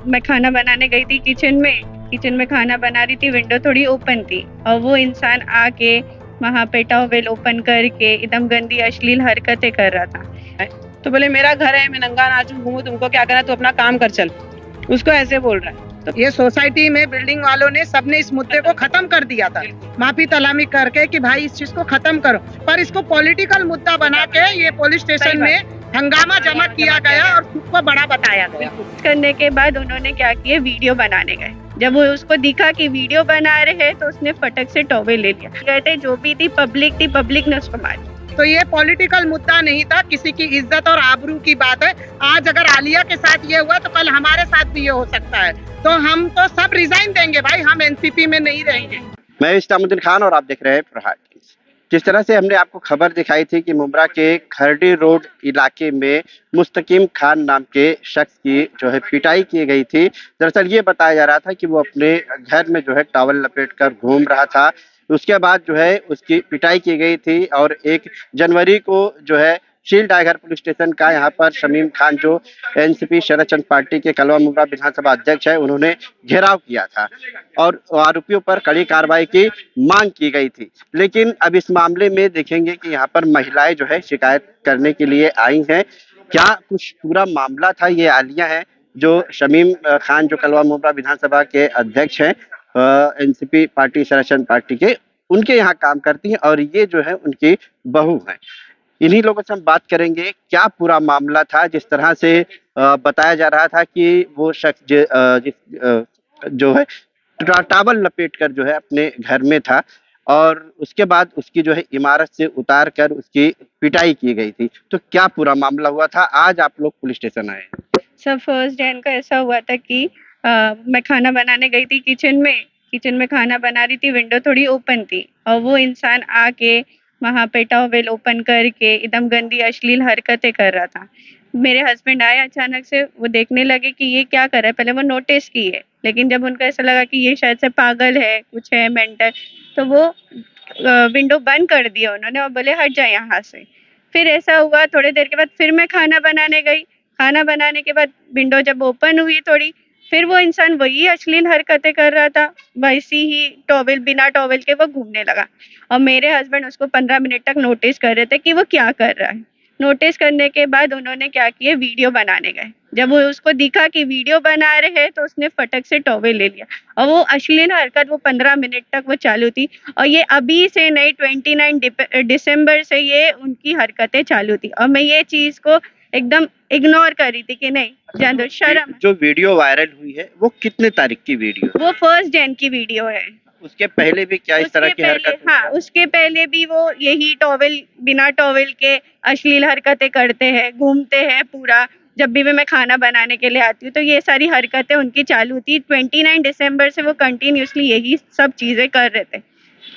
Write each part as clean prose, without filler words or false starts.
मैं खाना बनाने गई थी किचन में खाना बना रही थी, विंडो थोड़ी ओपन थी और वो इंसान आके वहाँ पे टॉवेल ओपन करके एकदम गंदी अश्लील हरकतें कर रहा था। तो बोले मेरा घर है, मैं नंगा नाचूं घूमूं, तुमको क्या करना, तू अपना काम कर चल। उसको ऐसे बोल रहा है। तो ये सोसाइटी में बिल्डिंग वालों ने सबने इस मुद्दे को खत्म कर दिया था, माफी तलामी करके कि भाई इस चीज को खत्म करो, पर इसको पॉलिटिकल मुद्दा बना के ये पुलिस स्टेशन में हंगामा जमा किया गया और खुद को बड़ा बताया गया। करने के बाद उन्होंने क्या किया, वीडियो बनाने गए। जब वो उसको दिखा कि वीडियो बना रहे हैं तो उसने फटक से टॉवेल ले लिया। कहते जो भी थी पब्लिक ने उसको मारी। तो ये पॉलिटिकल मुद्दा नहीं था, किसी की इज्जत और आबरू की बात है। आज अगर आलिया के साथ ये हुआ तो कल हमारे साथ भी ये हो सकता है। तो हम तो सब रिजाइन देंगे भाई, हम एनसीपी में नहीं रहेंगे। मैं इस्लामुद्दीन खान और आप देख रहे हैं प्रहार न्यूज़। जिस तरह से हमने आपको खबर दिखाई थी कि मुंब्रा के खरडी रोड इलाके में मुस्तकीम खान नाम के शख्स की जो है पिटाई की गई थी। दरअसल ये बताया जा रहा था कि वो अपने घर में जो है टॉवल लपेटकर घूम रहा था। उसके बाद जो है उसकी पिटाई की गई थी और 1 जनवरी को जो है शील टाइगर पुलिस स्टेशन का यहाँ पर शमीम खान जो एनसीपी शरद चंद्र पार्टी के कलवा मुंब्रा विधानसभा अध्यक्ष है, उन्होंने घेराव किया था और आरोपियों पर कड़ी कार्रवाई की मांग की गई थी। लेकिन अब इस मामले में देखेंगे कि यहाँ पर महिलाएं जो है शिकायत करने के लिए आई हैं। क्या कुछ पूरा मामला था, ये आलिया है जो शमीम खान जो कलवा मुंब्रा विधानसभा के अध्यक्ष हैं, एनसीपी पार्टी शरद चंद्र पार्टी के, उनके यहाँ काम करती हैं और ये जो है उनकी बहू है। इन्हीं लोगों से हम बात करेंगे क्या पूरा मामला था। जिस तरह से बताया जा रहा था कि वो शख्स जो है टावल लपेट कर जो है अपने घर में था और उसके बाद उसकी जो है इमारत से उतार कर उसकी पिटाई की गई थी। तो क्या पूरा मामला हुआ था, आज आप लोग पुलिस स्टेशन आए हैं। सर फर्स्ट डे का ऐसा हुआ था कि मैं खाना बनाने गई थी किचन में खाना बना रही थी, विंडो थोड़ी ओपन थी और वो इंसान आके वहाँ पे टॉवेल ओपन करके एकदम गंदी अश्लील हरकतें कर रहा था। मेरे हस्बैंड आए अचानक से, वो देखने लगे कि ये क्या कर रहा है। पहले वो नोटिस किए, लेकिन जब उनको ऐसा लगा कि ये शायद से पागल है, कुछ है मेंटल, तो वो विंडो बंद कर दिया उन्होंने और बोले हट जाए यहाँ से। फिर ऐसा हुआ, थोड़ी देर के बाद फिर मैं खाना बनाने गई। खाना बनाने के बाद विंडो जब ओपन हुई थोड़ी, फिर वो इंसान वही अश्लील हरकतें कर रहा था, वैसी ही टॉवेल बिना टॉवेल के वो घूमने लगा और मेरे हस्बैंड उसको 15 मिनट तक नोटिस कर रहे थे कि वो क्या कर रहा है। नोटिस करने के बाद उन्होंने क्या किया, वीडियो बनाने गए। जब वो उसको दिखा कि वीडियो बना रहे हैं तो उसने फटक से टॉवेल ले लिया और वो अश्लील हरकत वो 15 मिनट तक वो चालू थी। और ये अभी से नहीं, 29 दिसंबर से ये उनकी हरकतें चालू थी और मैं ये चीज को एकदम इग्नोर कर रही थी कि नहीं जान दो, शर्म। जो वीडियो वायरल हुई है वो कितने तारीख की वीडियो है? वो 1 जन की वीडियो है। उसके पहले भी क्या इस तरह की हरकत? हाँ, उसके पहले भी वो यही टॉवेल बिना टॉवेल के अश्लील हरकतें करते हैं, घूमते हैं पूरा। जब भी मैं खाना बनाने के लिए आती हूँ तो ये सारी हरकतें उनकी चालू थी। 29 दिसंबर से वो कंटिन्यूसली यही सब चीजें कर रहे थे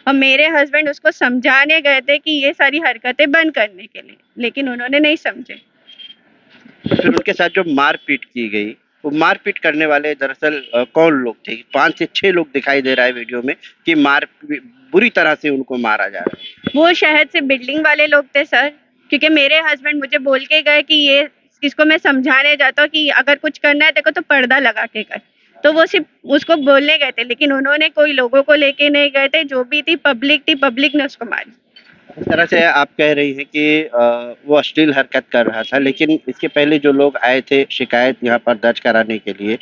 और मेरे हस्बैंड उसको समझाने गए थे कि ये सारी हरकतें बंद करने के लिए, लेकिन उन्होंने नहीं समझे। फिर उनके साथ जो मारपीट की गई, वो मारपीट करने वाले दरअसल कौन लोग थे? 5 से 6 लोग दिखाई दे रहा है वीडियो में कि बुरी तरह से उनको मारा जा रहा है। वो शायद से बिल्डिंग वाले लोग थे सर, क्योंकि मेरे हस्बैंड मुझे बोल के गए कि ये इसको मैं समझाने जाता हूँ कि अगर कुछ करना है देखो तो पर्दा लगा के कर। तो वो सिर्फ उसको बोलने गए थे, लेकिन उन्होंने कोई लोगों को लेके नहीं गए थे। जो भी थी पब्लिक ने उसको मारी। इस तरह से आप कह रही हैं कि वो अश्लील हरकत कर रहा था, लेकिन इसके पहले जो लोग आए थे शिकायत यहाँ पर दर्ज कराने के लिए,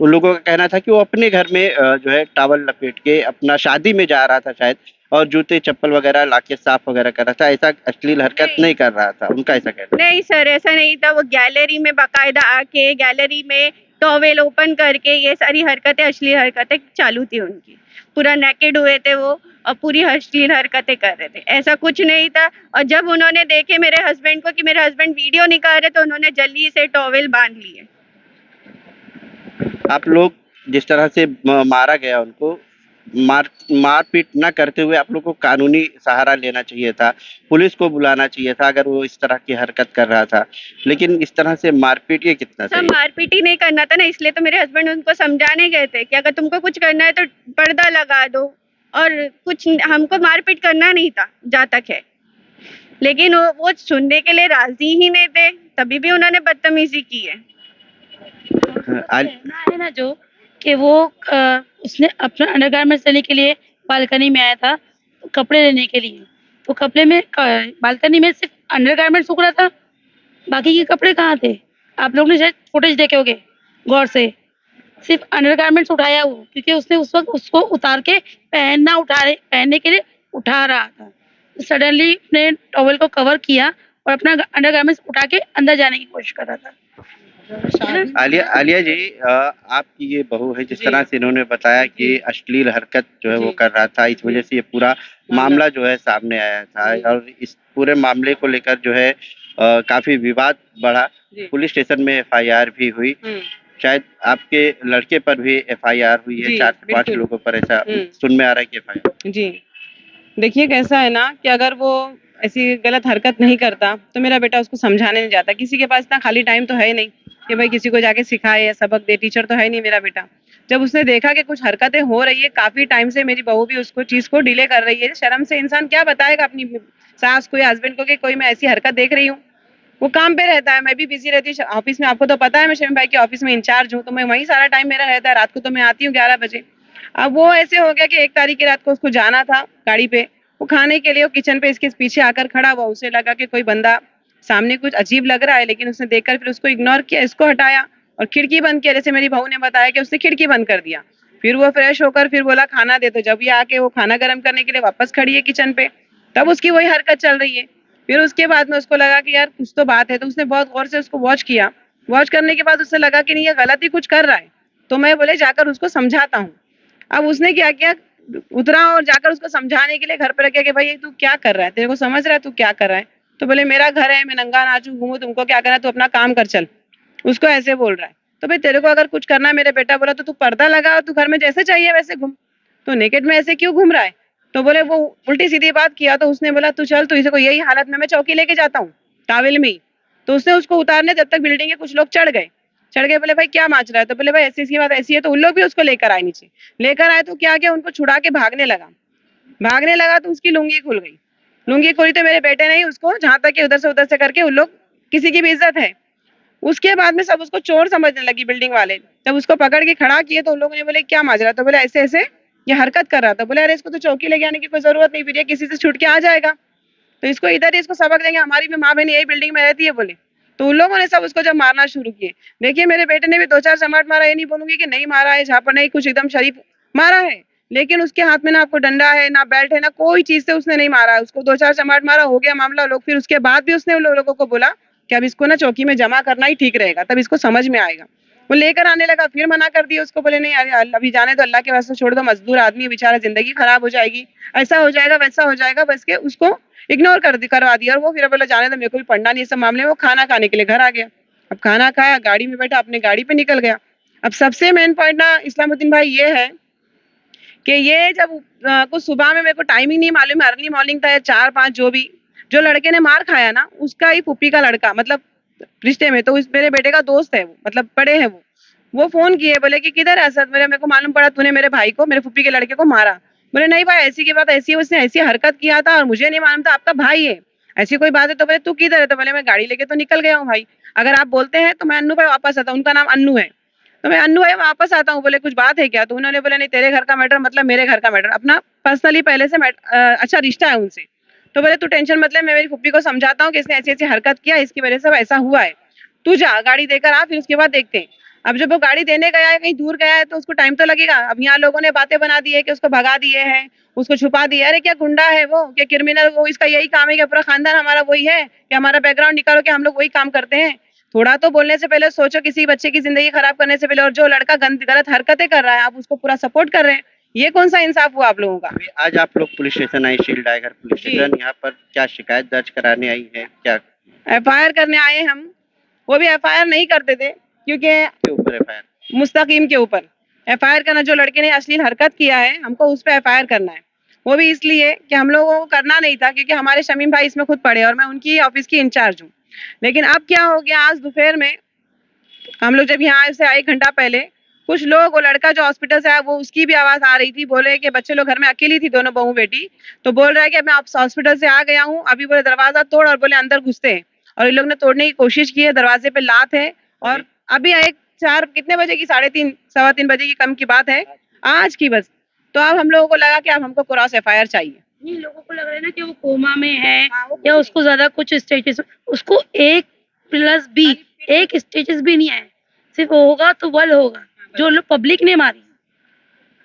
उन लोगों का कहना था कि वो अपने घर में जो है टॉवल लपेट के अपना शादी में जा रहा था शायद, और जूते चप्पल वगैरह लाके साफ वगैरह कर रहा था। ऐसा अश्लील हरकत नहीं कर रहा था, उनका ऐसा कहना। नहीं सर, ऐसा नहीं था। वो गैलरी में बाकायदा आके गैलरी में टॉवेल ओपन करके ये सारी हरकतें, अश्लील हरकतें चालू थी उनकी। पूरा नेकेड हुए थे वो और पूरी अश्लील हरकतें कर रहे थे, ऐसा कुछ नहीं था। और जब उन्होंने देखे मेरे हस्बैंड को कि मेरे हस्बैंड वीडियो निकाल रहे, तो उन्होंने जल्दी से टॉवेल बांध लिए। आप लोग जिस तरह से मारा गया उनको, मारपीट न करते हुए आप लोग को कानूनी सहारा लेना चाहिए था, पुलिस को बुलाना चाहिए था अगर वो इस तरह की हरकत कर रहा था। लेकिन इस तरह से मारपीट, ये कितना सर सही? मारपीट ही नहीं करना था ना, इसलिए तो मेरे हस्बैंड उनको समझाने गए थे कि अगर तुमको कुछ करना है तो पर्दा लगा दो, और कुछ हमको मारपीट करना नहीं था जहाँ तक है। लेकिन वो सुनने के लिए राजी ही नहीं थे, तभी भी उन्होंने बदतमीजी की है। आल- है ना जो कि वो उसने अपना अंडरगारमेंट्स लेने के लिए बालकनी में आया था कपड़े लेने के लिए। तो कपड़े में बालकनी में सिर्फ अंडरगारमेंट्स सूख रहा था, बाकी के कपड़े कहाँ थे? आप लोग ने शायद फुटेज देखे होंगे गौर से। सिर्फ अंडरगारमेंट्स उठाया वो, क्योंकि उसने उस वक्त उसको उतार के पहनने के लिए उठा रहा था। सडनली अपने टॉवल को कवर किया और अपना अंडरगारमेंट्स उठा के अंदर जाने की कोशिश कर रहा था। आलिया आलिया जी, आपकी ये बहू है, जिस जी। तरह से इन्होंने बताया कि जी। अश्लील हरकत जो है वो जी। कर रहा था, इस वजह से ये पूरा मामला जो है सामने आया था। जी। और इस पूरे मामले को लेकर जो है काफी विवाद बढ़ा। जी। पुलिस स्टेशन में एफआईआर भी हुई, शायद आपके लड़के पर भी एफआईआर हुई है, जी, 4 से 5 बिल्कुल। लोगों पर ऐसा सुन में आ रहा है कि एफआईआर। जी, देखिए कैसा है ना कि अगर वो ऐसी गलत हरकत नहीं करता तो मेरा बेटा उसको समझाने नहीं जाता। किसी के पास इतना खाली टाइम तो है ही नहीं कि भाई किसी को जाके सिखाए या सबक दे, टीचर तो है नहीं मेरा बेटा। जब उसने देखा कि कुछ हरकतें हो रही है काफी टाइम से, मेरी बहू भी उसको चीज को डिले कर रही है, शर्म से इंसान क्या बताएगा अपनी सास को या हस्बैंड को कि कोई मैं ऐसी हरकत देख रही हूँ। वो काम पे रहता है, मैं भी बिजी रहती हूँ ऑफिस में। आपको तो पता है मैं शमीम भाई के ऑफिस में इंचार्ज हूँ, तो मैं वहीं सारा टाइम मेरा रहता है। रात को तो मैं आती हूँ 11 बजे। अब वो ऐसे हो गया कि 1 तारीख की रात को उसको जाना था गाड़ी पे, वो खाने के लिए वो किचन पे इसके पीछे आकर खड़ा हुआ। उसे लगा कि कोई बंदा सामने कुछ अजीब लग रहा है, लेकिन उसने देखकर फिर उसको इग्नोर किया, इसको हटाया और खिड़की बंद किया। जैसे मेरी बहू ने बताया कि उसने खिड़की बंद कर दिया। फिर वो फ्रेश होकर फिर बोला खाना दे, तो जब ये आके वो खाना गर्म करने के लिए वापस खड़ी है किचन पे, तब उसकी वही हरकत चल रही है। फिर उसके बाद में उसको लगा कि यार कुछ तो बात है, तो उसने बहुत गौर से उसको वॉच किया। वॉच करने के बाद उससे लगा कि नहीं ये गलत ही कुछ कर रहा है, तो मैं बोले जाकर उसको समझाता हूँ। अब उसने क्या किया, उतरा और जाकर उसको समझाने के लिए घर पे रखे कि भाई तू क्या कर रहा है, तेरे को समझ रहा है तू क्या कर रहा है? तो बोले मेरा घर है, मैं नंगा नाचू घूमू, तुमको क्या करना है, तू अपना काम कर चल। उसको ऐसे बोल रहा है। तो भाई तेरे को अगर कुछ करना है, मेरे बेटा बोला, तो तू पर्दा लगा और तू घर में जैसे चाहिए वैसे घूम, तो नेकेड में ऐसे क्यों घूम रहा है? तो बोले वो उल्टी सीधी बात किया। तो उसने बोला तू चल, तू इसे को यही हालत में मैं चौकी लेके जाता हूँ टावेल में ही। तो उसने उसको उतारने जब तक बिल्डिंग के कुछ लोग चढ़ गए। बोले भाई क्या माच रहा है? तो बोले भाई ऐसी बात ऐसी है। तो उन लोग भी उसको लेकर आए नीचे। लेकर आए तो क्या किया, उनको छुड़ा के भागने लगा तो उसकी लुंगी खुल गई। लुंगी खुली तो मेरे बेटे ने ही उसको जहां तक कि उधर से करके, उन लोग किसी की भी इज्जत है। उसके बाद में सब उसको चोर समझने लगी बिल्डिंग वाले। जब उसको पकड़ के खड़ा किए तो उन लोगों ने बोले क्या माजरा? तो बोले ऐसे ऐसे ये हरकत कर रहा था। बोले अरे इसको तो चौकी ले जाने की कोई जरूरत नहीं, फिर ये किसी से छूट के आ जाएगा, तो इसको इधर ही इसको सबक देंगे, हमारी भी माँ बहन यही बिल्डिंग में रहती है बोले। तो उन लोगों ने सब उसको जब मारना शुरू किए, देखिए मेरे बेटे ने भी 2-4 चमाट मारा, ये नहीं बोलूंगी कि नहीं मारा है, झापड़ नहीं, कुछ एकदम शरीफ मारा है, लेकिन उसके हाथ में ना आपको डंडा है, ना बेल्ट है, ना कोई चीज से उसने नहीं मारा है। उसको 2-4 चमाट मारा, हो गया मामला। लोग फिर उसके बाद भी उसने उन लोगों को बोला कि अब इसको ना चौकी में जमा करना ही ठीक रहेगा, तब इसको समझ में आएगा। वो लेकर आने लगा, फिर मना कर दिया उसको, बोले नहीं यार अभी जाने दो, अल्लाह के वास्ते छोड़ दो, मजदूर आदमी बेचारा, जिंदगी खराब हो जाएगी, ऐसा हो जाएगा वैसा हो जाएगा, बस के उसको इग्नोर करवा दिया। और वो फिर बोला जाने दो, मेरे को भी पढ़ना नहीं है सब मामले में। वो खाना खाने के लिए घर आ गया। अब खाना खाया, गाड़ी में बैठा, अपने गाड़ी पे निकल गया। अब सबसे मेन पॉइंट ना इस्लामुद्दीन भाई ये है कि ये जब कुछ सुबह में, मेरे को टाइमिंग नहीं मालूम, अर्ली मॉर्निंग था या 4-5, जो लड़के ने मार खाया ना उसका ही फूफी का लड़का, मतलब रिश्ते में, तो इस मेरे बेटे का दोस्त है वो, मतलब बड़े है वो फोन किए, बोले कि किधर है असद? मेरे को मालूम पड़ा तूने मेरे भाई को, मेरे फूफी के लड़के को मारा। बोले नहीं भाई ऐसी की बात ऐसी है, उसने ऐसी हरकत किया था और मुझे नहीं मालूम था, आपका भाई है, ऐसी कोई बात है? तो बोले तू किधर है? तो बोले मैं गाड़ी लेके तो निकल गया हूँ भाई, अगर आप बोलते हैं तो मैं अन्नू भाई वापस आता हूँ, उनका नाम अन्नू है, तो मैं अन्नू भाई वापस आता हूँ। बोले कुछ बात है क्या? तो उन्होंने बोला नहीं तेरे घर का मैटर मतलब मेरे घर का मैटर, अपना पर्सनली पहले से अच्छा रिश्ता है उनसे। तो बोले तू टेंशन मत ले, मैं मेरी फुप्पी को समझाता हूँ कि इसने ऐसी ऐसी हरकत किया, इसकी वजह से ऐसा हुआ है, तू जा गाड़ी देकर आ, फिर उसके बाद देखते हैं। अब जब वो गाड़ी देने गया है, कहीं दूर गया है, तो उसको टाइम तो लगेगा। अब यहाँ लोगों ने बातें बना दी है कि उसको भगा दिए हैं, उसको छुपा दिया। अरे क्या गुंडा है वो, क्या क्रिमिनल? वो इसका यही काम है कि पूरा खानदान हमारा वही है कि हमारा बैकग्राउंड निकालो कि हम लोग वही काम करते हैं। थोड़ा तो बोलने से पहले सोचो, किसी बच्चे की जिंदगी खराब करने से पहले। और जो लड़का गलत हरकतें कर रहा है, आप उसको पूरा सपोर्ट कर रहे हैं, ये कौन सा इंसाफ हुआ आप लोगों का? अभी आज आप लोग पुलिस स्टेशन आई, शील टाइगर पुलिस जी। स्टेशन, यहाँ पर क्या शिकायत दर्ज कराने आई है? क्या एफआईआर करने आए हम। वो भी एफआईआर नहीं करते थे क्योंकि के ऊपर एफआईआर? मुस्तकीम के ऊपर एफआईआर करना, जो लड़के ने अश्लील हरकत किया है हमको उस पर एफआईआर करना है। वो भी इसलिए कि हम लोगों को करना नहीं था, क्योंकि हमारे शमीम भाई इसमें खुद पड़े और मैं उनकी ऑफिस की इंचार्ज हूँ। लेकिन अब क्या हो गया, आज दोपहर में हम लोग जब यहाँ से 1 घंटा पहले, कुछ लोग, वो लड़का जो हॉस्पिटल से आया, वो उसकी भी आवाज आ रही थी, बोले कि बच्चे लोग घर में अकेली थी, दोनों बहू बेटी, तो बोल रहा है कि मैं आप हॉस्पिटल से आ गया हूँ, अभी बोले दरवाजा तोड़, और बोले अंदर घुसते हैं। और इन लोग ने तोड़ने की कोशिश की है, दरवाजे पे लात है। और अभी एक 4 कितने बजे की 3:30 सवा 3 बजे की कम की बात है आज की बस। तो अब हम लोगों को लगा कि अब हमको क्रॉस एफआईआर चाहिए। नहीं, लोगों को लग रहा है ना कि वो कोमा में है हाँ, वो या कुछ उसको ज्यादा कुछ स्टेजेस, उसको 1+B 1 स्टेजेस भी नहीं आए, सिर्फ वो होगा तो बल होगा जो लोग पब्लिक ने मारी।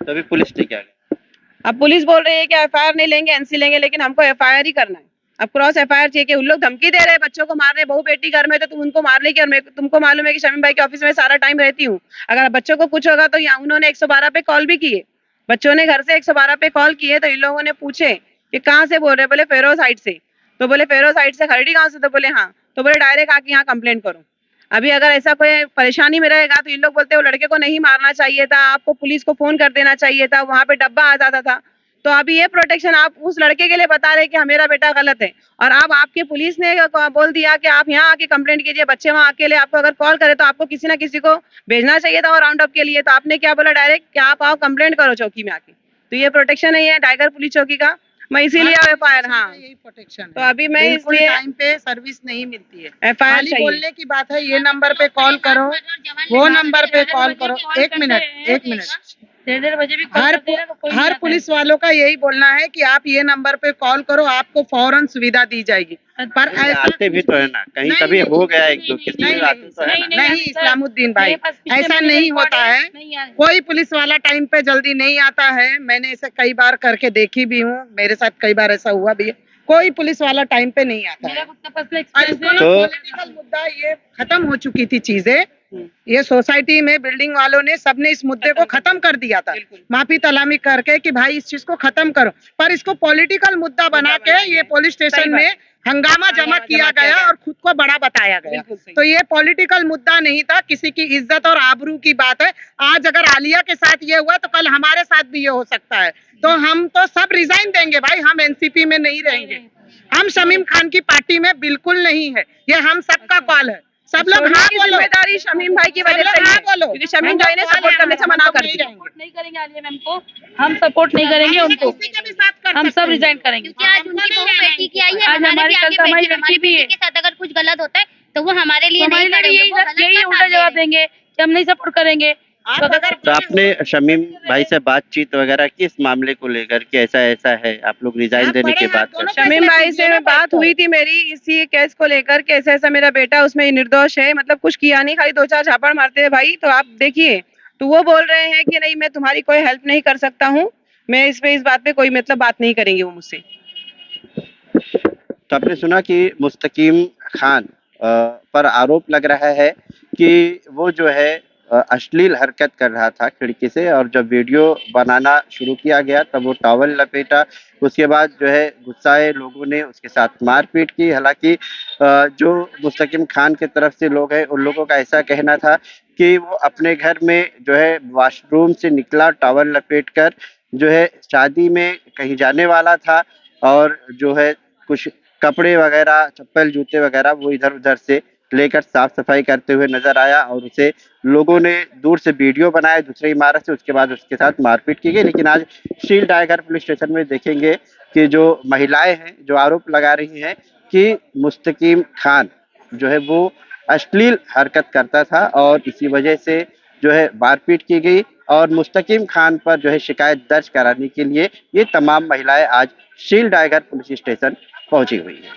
तभी पुलिस ने क्या किया? अब पुलिस बोल रही है कि एफआईआर नहीं लेंगे, एनसी लेंगे, लेकिन हमको एफआईआर ही करना है। अब क्रॉस एफआईआर चाहिए कि उन लोग धमकी दे रहे हैं बच्चों को मार रहे हैं, बहू बेटी घर में तो तुम उनको मार लेगी। और तुमको मालूम है कि शमीम भाई के ऑफिस में सारा टाइम रहती हूँ, अगर बच्चों को कुछ होगा तो यहाँ उन्होंने 112 पे कॉल भी किए, बच्चों ने घर से 112 पे कॉल किए। तो इन लोगों ने पूछे कि कहाँ से बोल रहे, बोले फेरो साइड से। तो बोले फेरो साइड से, खरड़ी गाँव से? तो बोले हाँ। तो बोले डायरेक्ट आके यहाँ कंप्लेंट करो। अभी अगर ऐसा कोई परेशानी में रहेगा तो इन लोग बोलते हैं वो लड़के को नहीं मारना चाहिए था, आपको पुलिस को फोन कर देना चाहिए था, वहां पे डब्बा आ जाता था। तो अभी ये प्रोटेक्शन आप उस लड़के के लिए बता रहे कि हाँ मेरा बेटा गलत है, और अब आपके पुलिस ने बोल दिया कि आप यहाँ आके कंप्लेंट कीजिए, बच्चे वहाँ अकेले, आपको अगर कॉल करे तो आपको किसी ना किसी को भेजना चाहिए था राउंड अप के लिए। तो आपने क्या बोला डायरेक्ट कि आप आओ कंप्लेंट करो चौकी में आके। तो ये प्रोटेक्शन नहीं है टाइगर पुलिस चौकी का, मैं इसीलिए एफआईआर, हाँ यही प्रोटेक्शन तो अभी मैं बिल्कुल इसलिए टाइम पे सर्विस नहीं मिलती है। एफआईआर खाली चाहिए। बोलने की बात है, ये नंबर पे कॉल करो, वो नंबर पे कॉल करो। एक मिनट 1:30 बजे भी call हर करते हैं ना तो कोई नहीं हर आता है। पुलिस वालों का यही बोलना है कि आप ये नंबर पे कॉल करो, आपको फौरन सुविधा दी जाएगी। पर नहीं, ऐसा आते भी तो है ना, कहीं नहीं, कभी नहीं, हो गया एक दो नहीं, किसी नहीं, में आते तो है ना। नहीं आते सर। इस्लामुद्दीन भाई, मेरे पास पिछले ऐसा महीने नहीं का होता रिकॉर्ड है। नहीं आया। कोई पुलिस वाला टाइम पे जल्दी नहीं आता है, मैंने इसे कई बार करके देखी भी हूँ, मेरे साथ कई बार ऐसा हुआ भी है। कोई पुलिस वाला टाइम पे नहीं आता मेरा है। खुद का पर्सनल और एक्सपीरियंस इसको है। ना तो- पॉलिटिकल मुद्दा ये खत्म हो चुकी थी चीजें, ये सोसाइटी में बिल्डिंग वालों ने सबने इस मुद्दे को खत्म कर दिया था, माफी तलामी करके कि भाई इस चीज को खत्म करो। पर इसको पॉलिटिकल मुद्दा बना के ये पुलिस स्टेशन में हंगामा जमा किया गया और खुद को बड़ा बताया गया। तो ये पॉलिटिकल मुद्दा नहीं था, किसी की इज्जत और आबरू की बात है। आज अगर आलिया के साथ ये हुआ तो कल हमारे साथ भी ये हो सकता है। तो हम तो सब रिजाइन देंगे भाई, हम एनसीपी में नहीं रहेंगे, हम शमीम खान की पार्टी में बिल्कुल नहीं है। ये हम सबका कॉल है, सब लोग हाँ बोलो। जिम्मेदारी शमीम भाई की वजह से हाँ है, बोलो, क्योंकि शमीम भाई ने सपोर्ट करने से मना कर दिया। सपोर्ट नहीं करेंगे आलिया मैम को, हम सपोर्ट नहीं करेंगे उनको, किसी के भी साथ कर हम सकते सब हैं। रिजाइन करेंगे। क्योंकि आज उनकी बहू बेटी की आई है, आज हमारे हमारी भी कल आगे तो हमारी बेटी है, हमारी बच्ची भी बेटी है। के साथ अगर कुछ गलत होता है तो वो हमारे लिए नहीं हमारे लिए खड़े होंगे, वो गलत यही का उल्टा साथ दे जवाब रहे हैं। देंगे कि हम नहीं सपोर्ट करेंगे। आप तो अगर तो आपने शमीम भाई से बातचीत वगैरह की इस मामले को लेकर कि ऐसा ऐसा है, आप लोग रिजाइन आप देने बड़े के हैं, बाद दोनों कर- शमीम भाई से दोनों बात बात हुई थी मेरी इसी केस को लेकर कि ऐसा ऐसा मेरा बेटा उसमें निर्दोष है, मतलब कुछ किया नहीं, खाली 2-4 झापड़ मारते हैं भाई, तो आप देखिए। तो वो बोल रहे हैं कि नहीं मैं तुम्हारी कोई हेल्प नहीं कर सकता हूँ, मैं इस बात पे कोई मतलब बात नहीं करेंगे वो मुझसे। तो आपने सुना कि मुस्तकीम खान पर आरोप लग रहा है कि वो जो है अश्लील हरकत कर रहा था खिड़की से, और जब वीडियो बनाना शुरू किया गया तब वो टॉवल लपेटा। उसके बाद जो है गुस्साए लोगों ने उसके साथ मारपीट की। हालांकि जो मुस्तकीम खान की तरफ से लोग हैं उन लोगों का ऐसा कहना था कि वो अपने घर में जो है वॉशरूम से निकला टॉवल लपेट कर, जो है शादी में कहीं जाने वाला था, और जो है कुछ कपड़े वगैरह चप्पल जूते वगैरह वो इधर उधर से लेकर साफ सफाई करते हुए नजर आया, और उसे लोगों ने दूर से वीडियो बनाया दूसरी इमारत से। उसके बाद उसके साथ मारपीट की गई। लेकिन आज शील टाइगर पुलिस स्टेशन में देखेंगे कि जो महिलाएं हैं जो आरोप लगा रही हैं कि मुस्तकीम खान जो है वो अश्लील हरकत करता था, और इसी वजह से जो है मारपीट की गई, और मुस्तकीम खान पर जो है शिकायत दर्ज कराने के लिए ये तमाम महिलाएं आज शील टाइगर पुलिस स्टेशन पहुंची हुई है।